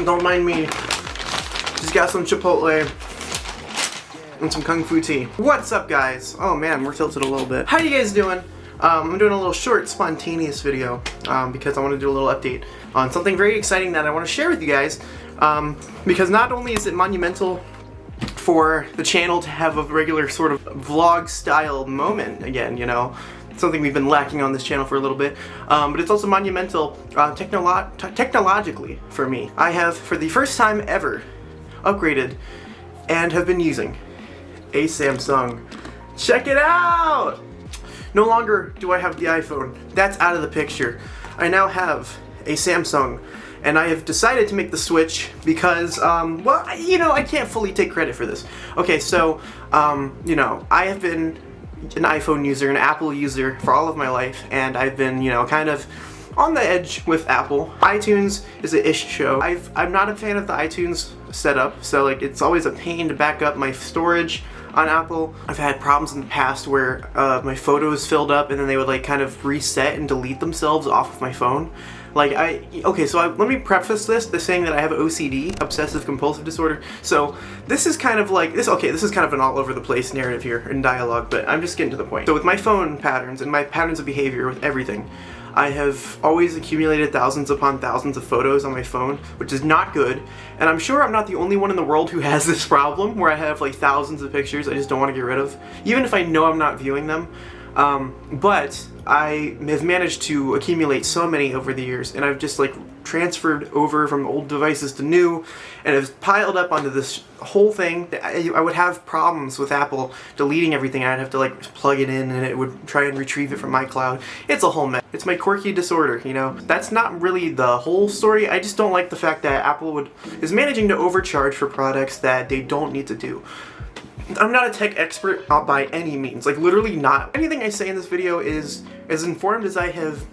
Don't mind me. Just got some Chipotle and some Kung Fu tea. What's up, guys? Oh man, we're tilted a little bit. How you guys doing? I'm doing a little short, spontaneous video because I want to do a little update on something very exciting that I want to share with you guys. Because not only is it monumental for the channel to have a regular sort of vlog-style moment again, you know, something we've been lacking on this channel for a little bit, but it's also monumental technologically for me. I have, for the first time ever, upgraded and have been using a Samsung. Check it out! No longer do I have the iPhone. That's out of the picture. I now have a Samsung, and I have decided to make the switch because, well, you know, I can't fully take credit for this. Okay, so, you know, I have been an iPhone user, an Apple user for all of my life, and I've been, you know, kind of on the edge with Apple. iTunes is an ish show. I'm not a fan of the iTunes setup, so like it's always a pain to back up my storage on Apple. I've had problems in the past where my photos filled up and then they would like kind of reset and delete themselves off of my phone. Like let me preface this by saying that I have OCD, obsessive compulsive disorder. So this is kind of like this is kind of an all over the place narrative here in dialogue, but I'm just getting to the point. So with my phone patterns and my patterns of behavior with everything, I have always accumulated thousands upon thousands of photos on my phone, which is not good. And I'm sure I'm not the only one in the world who has this problem where I have like thousands of pictures I just don't want to get rid of, even if I know I'm not viewing them. But I have managed to accumulate so many over the years, and I've just like transferred over from old devices to new, and it's piled up onto this whole thing. I would have problems with Apple deleting everything. I'd have to like plug it in and it would try and retrieve it from my cloud. It's a whole mess. It's my quirky disorder, you know. That's not really the whole story. I just don't like the fact that Apple is managing to overcharge for products that they don't need to do. I'm not a tech expert by any means, like literally not. Anything I say in this video is as informed as I have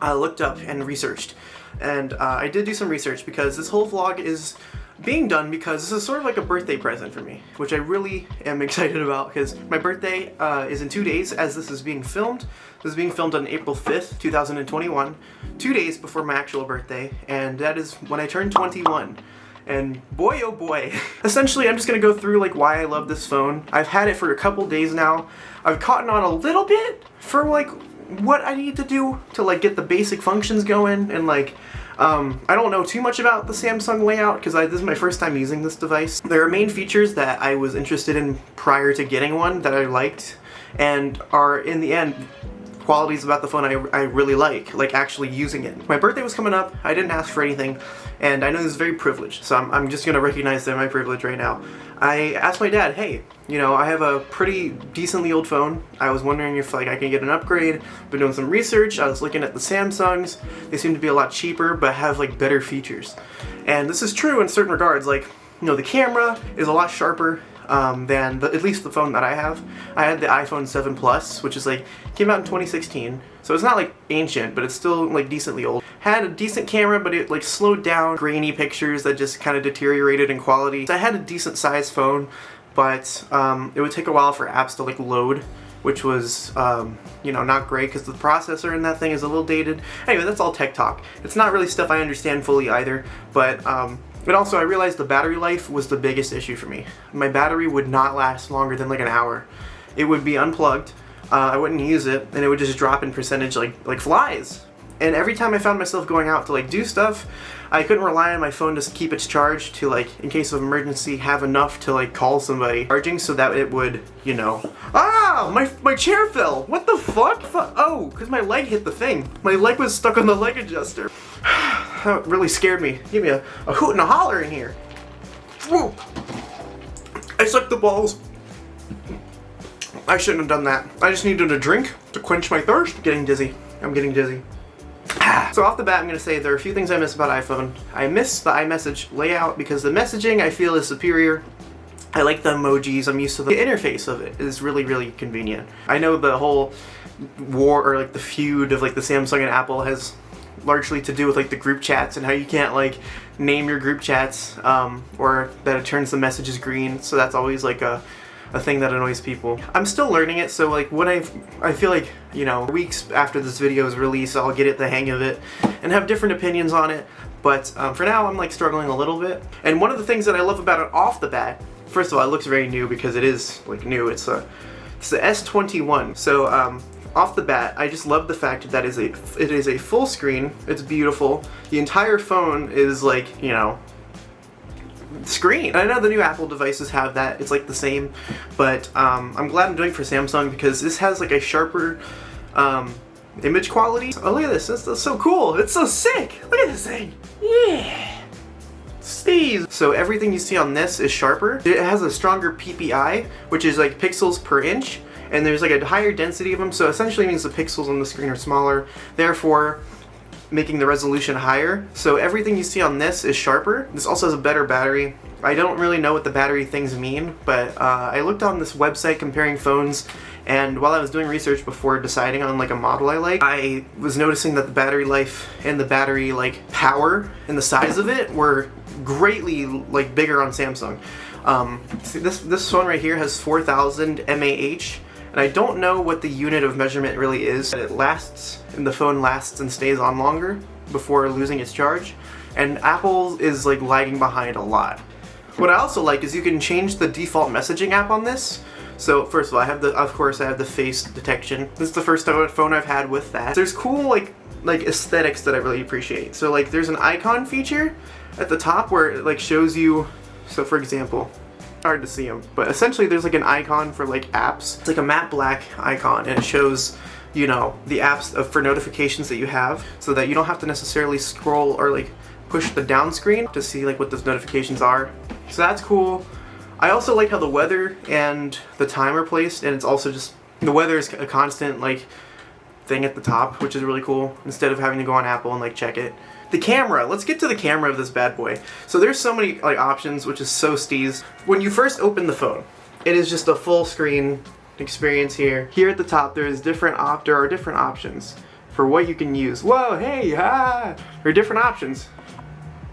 looked up and researched. And I did do some research because this whole vlog is being done because this is sort of like a birthday present for me, which I really am excited about because my birthday is in 2 days as this is being filmed. This is being filmed on April 5th, 2021, 2 days before my actual birthday, and that is when I turn 21. And boy oh boy. Essentially, I'm just gonna go through like why I love this phone. I've had it for a couple days now. I've caught on a little bit for like what I need to do to like get the basic functions going, and like I don't know too much about the Samsung layout because this is my first time using this device. There are main features that I was interested in prior to getting one that I liked, and are in the end qualities about the phone I really like actually using it. My birthday was coming up, I didn't ask for anything, and I know this is very privileged, so I'm just gonna recognize that my privilege right now. I asked my dad, hey, you know, I have a pretty decently old phone. I was wondering if like I can get an upgrade. Been doing some research, I was looking at the Samsungs. They seem to be a lot cheaper, but have like better features. And this is true in certain regards, like, you know, the camera is a lot sharper than at least the phone that I have. I had the iPhone 7 Plus, which is like, came out in 2016, so it's not like ancient, but it's still like decently old. Had a decent camera, but it like slowed down grainy pictures that just kind of deteriorated in quality. So I had a decent sized phone, but it would take a while for apps to like load, which was, you know, not great because the processor in that thing is a little dated. Anyway, that's all tech talk. It's not really stuff I understand fully either, but also I realized the battery life was the biggest issue for me. My battery would not last longer than like an hour. It would be unplugged, I wouldn't use it, and it would just drop in percentage like flies. And every time I found myself going out to like do stuff, I couldn't rely on my phone to keep its charge to like, in case of emergency, have enough to like call somebody charging so that it would, you know. Ah! My chair fell! What the fuck? Oh, because my leg hit the thing. My leg was stuck on the leg adjuster. That really scared me. Give me a hoot and a holler in here. Whoa. I sucked the balls. I shouldn't have done that. I just needed a drink to quench my thirst. Getting dizzy. I'm getting dizzy. So off the bat, I'm going to say there are a few things I miss about iPhone. I miss the iMessage layout because the messaging I feel is superior. I like the emojis, I'm used to the interface of it. Is really, really convenient. I know the whole war, or like the feud of like the Samsung and Apple has largely to do with like the group chats and how you can't like name your group chats, or that it turns the messages green. So that's always like a thing that annoys people. I'm still learning it, so like when I feel like, you know, weeks after this video is released, I'll get the hang of it and have different opinions on it. But for now, I'm like struggling a little bit. And one of the things that I love about it off the bat, first of all, it looks very new because it is like new. It's the S21. So off the bat, I just love the fact that it is a full screen. It's beautiful. The entire phone is like, you know, screen. I know the new Apple devices have that. It's like the same, but I'm glad I'm doing it for Samsung because this has like a sharper image quality. Oh, look at this. That's so cool. It's so sick. Look at this thing. Yeah. Steez. So everything you see on this is sharper. It has a stronger PPI, which is like pixels per inch, and there's like a higher density of them, so essentially means the pixels on the screen are smaller, therefore making the resolution higher. So everything you see on this is sharper. This also has a better battery. I don't really know what the battery things mean, but I looked on this website comparing phones, and while I was doing research before deciding on like a model I like, I was noticing that the battery life and the battery like power and the size of it were greatly like bigger on Samsung. See, this phone right here has 4000 mAh, and I don't know what the unit of measurement really is. It lasts, and the phone lasts and stays on longer before losing its charge, and Apple is like lagging behind a lot. What I also like is you can change the default messaging app on this. So first of all, of course I have the face detection. This is the first phone I've had with that. There's cool like aesthetics that I really appreciate. So like there's an icon feature at the top where it like shows you, so for example, hard to see them, but essentially there's like an icon for like apps. It's like a matte black icon, and it shows, you know, the apps for notifications that you have, so that you don't have to necessarily scroll or like push the down screen to see like what those notifications are. So that's cool. I also like how the weather and the time are placed, and it's also just, the weather is a constant like thing at the top, which is really cool, instead of having to go on Apple and like check it. The camera, let's get to the camera of this bad boy. So there's so many like options, which is so steez. When you first open the phone, it is just a full screen experience here. Here at the top there are different options for what you can use. Whoa, hey, there are different options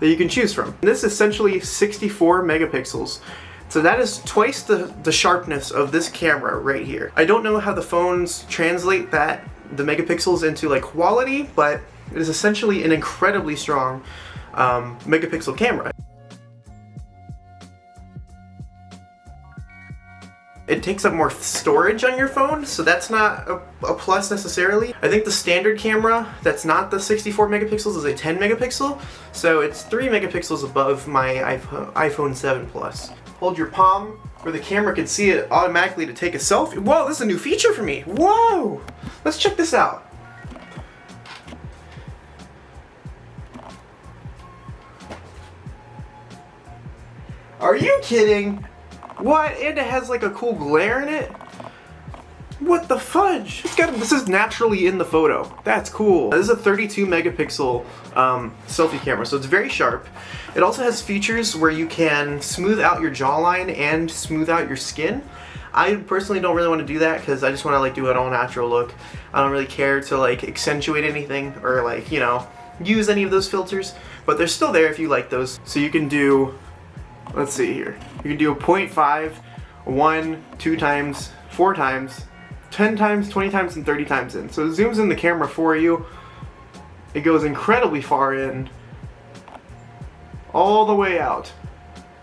that you can choose from. This is essentially 64 megapixels. So that is twice the sharpness of this camera right here. I don't know how the phones translate the megapixels into like quality, but it is essentially an incredibly strong megapixel camera. It takes up more storage on your phone, so that's not a plus necessarily. I think the standard camera that's not the 64 megapixels is a 10 megapixel, so it's 3 megapixels above my iPhone 7 Plus. Hold your palm where the camera can see it automatically to take a selfie. Whoa, this is a new feature for me. Whoa! Let's check this out. Are you kidding? What? And it has like a cool glare in it? What the fudge? This is naturally in the photo. That's cool. This is a 32 megapixel selfie camera, so it's very sharp. It also has features where you can smooth out your jawline and smooth out your skin. I personally don't really want to do that because I just want to like do an all natural look. I don't really care to like accentuate anything or like, you know, use any of those filters, but they're still there if you like those. So you can do, let's see here, you can do a 0.5, 1, 2 times, 4 times, 10 times, 20 times, and 30 times in. So it zooms in the camera for you. It goes incredibly far in, all the way out,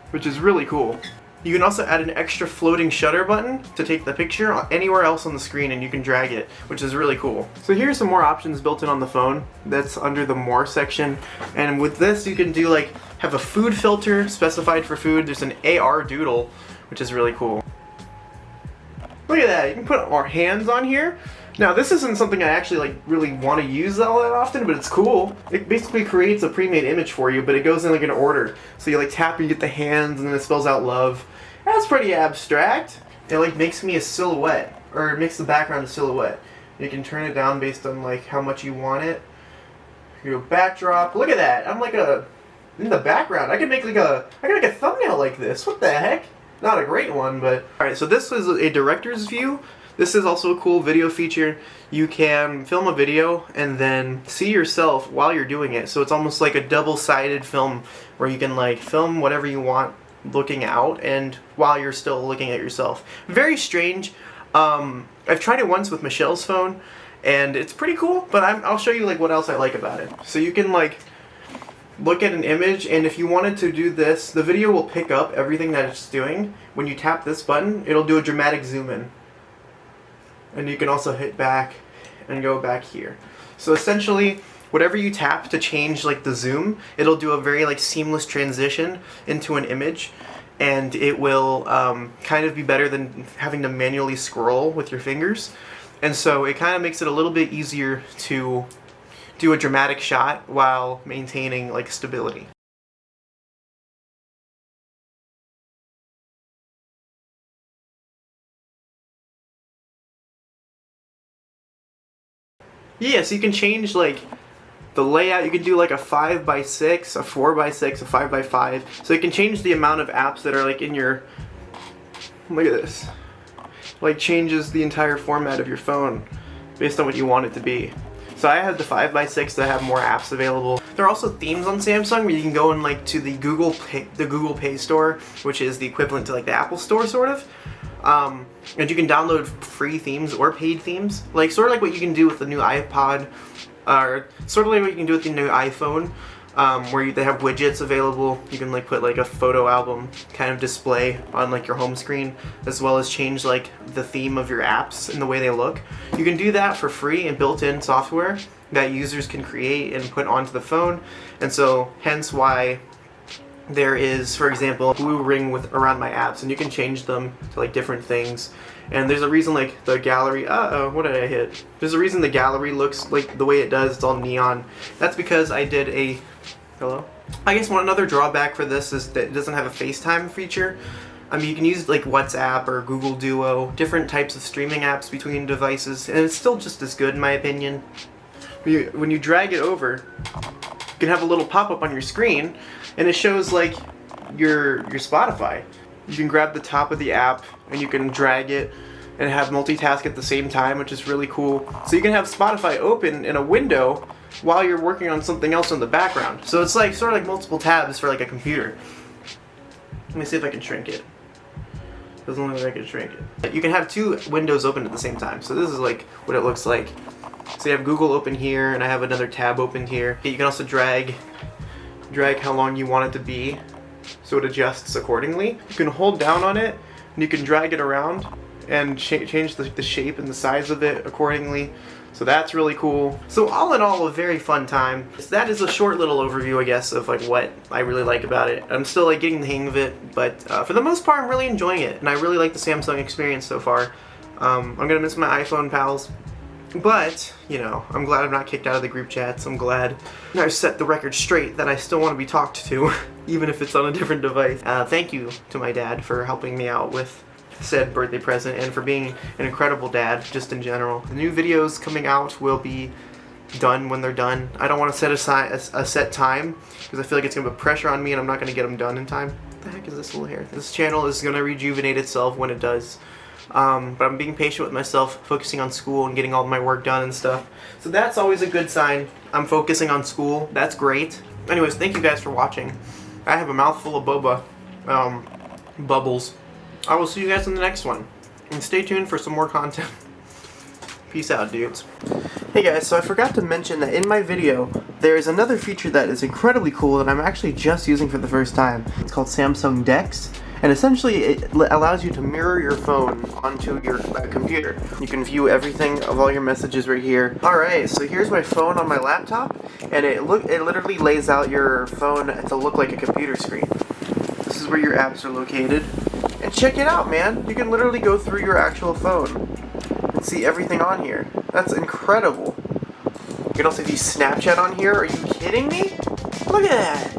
which is really cool. You can also add an extra floating shutter button to take the picture anywhere else on the screen, and you can drag it, which is really cool. So here's some more options built in on the phone. That's under the more section. And with this you can do like, have a food filter specified for food. There's an AR doodle, which is really cool. Look at that, you can put our hands on here. Now this isn't something I actually like really want to use all that often, but it's cool. It basically creates a pre-made image for you, but it goes in like an order. So you like tap and you get the hands, and then it spells out love. That's pretty abstract. It like makes me a silhouette, or it makes the background a silhouette. You can turn it down based on like how much you want it. You go backdrop. Look at that. I'm like in the background. I could make a thumbnail like this. What the heck? Not a great one, but alright, so this was a director's view. This is also a cool video feature. You can film a video and then see yourself while you're doing it. So it's almost like a double-sided film where you can like film whatever you want looking out and while you're still looking at yourself. Very strange. I've tried it once with Michelle's phone and it's pretty cool, but I'll show you like what else I like about it. So you can like look at an image, and if you wanted to do this, the video will pick up everything that it's doing. When you tap this button, it'll do a dramatic zoom in. And you can also hit back and go back here. So essentially, whatever you tap to change like the zoom, it'll do a very like seamless transition into an image, and it will kind of be better than having to manually scroll with your fingers. And so it kind of makes it a little bit easier to do a dramatic shot while maintaining like stability. Yeah, so you can change like the layout. You can do like a 5x6, a 4x6, a 5x5. So you can change the amount of apps that are like in your, look at this, like changes the entire format of your phone based on what you want it to be. So I have the 5x6 that have more apps available. There are also themes on Samsung where you can go in like to the Google Play Store, which is the equivalent to like the Apple Store sort of. And you can download free themes or paid themes, like sort of like what you can do with the new iPod, or sort of like what you can do with the new iPhone, where they have widgets available. You can like put like a photo album kind of display on like your home screen, as well as change like the theme of your apps and the way they look. You can do that for free and built-in software that users can create and put onto the phone, and so hence why there is, for example, a blue ring around my apps, and you can change them to like different things. And there's a reason like the gallery, what did I hit? There's a reason the gallery looks like the way it does, it's all neon. That's because I did a, hello? I guess one another drawback for this is that it doesn't have a FaceTime feature. I mean, you can use like WhatsApp or Google Duo, different types of streaming apps between devices, and it's still just as good in my opinion. When you drag it over, you can have a little pop-up on your screen, and it shows like your Spotify. You can grab the top of the app and you can drag it and have multitask at the same time, which is really cool. So you can have Spotify open in a window while you're working on something else in the background. So it's like sort of like multiple tabs for like a computer. Let me see if I can shrink it. Doesn't look like I can shrink it. You can have two windows open at the same time. So this is like what it looks like. So you have Google open here, and I have another tab open here. You can also drag how long you want it to be, so it adjusts accordingly. You can hold down on it, and you can drag it around and change the shape and the size of it accordingly. So that's really cool. So all in all, a very fun time. So that is a short little overview, I guess, of like what I really like about it. I'm still like getting the hang of it, but for the most part, I'm really enjoying it, and I really like the Samsung experience so far. I'm gonna miss my iPhone pals. But, you know, I'm glad I'm not kicked out of the group chats. I'm glad I've set the record straight that I still want to be talked to, even if it's on a different device. Thank you to my dad for helping me out with said birthday present, and for being an incredible dad, just in general. The new videos coming out will be done when they're done. I don't want to set aside a set time, because I feel like it's going to put pressure on me and I'm not going to get them done in time. What the heck is this little hair? This channel is going to rejuvenate itself when it does. But I'm being patient with myself, focusing on school and getting all my work done and stuff. So that's always a good sign. I'm focusing on school. That's great. Anyways, thank you guys for watching. I have a mouthful of boba bubbles. I will see you guys in the next one. And stay tuned for some more content. Peace out, dudes. Hey guys, so I forgot to mention that in my video, there is another feature that is incredibly cool that I'm actually just using for the first time. It's called Samsung DeX. And essentially, it allows you to mirror your phone onto your computer. You can view everything of all your messages right here. Alright, so here's my phone on my laptop, and it literally lays out your phone to look like a computer screen. This is where your apps are located. And check it out, man! You can literally go through your actual phone and see everything on here. That's incredible. You can also view Snapchat on here. Are you kidding me? Look at that!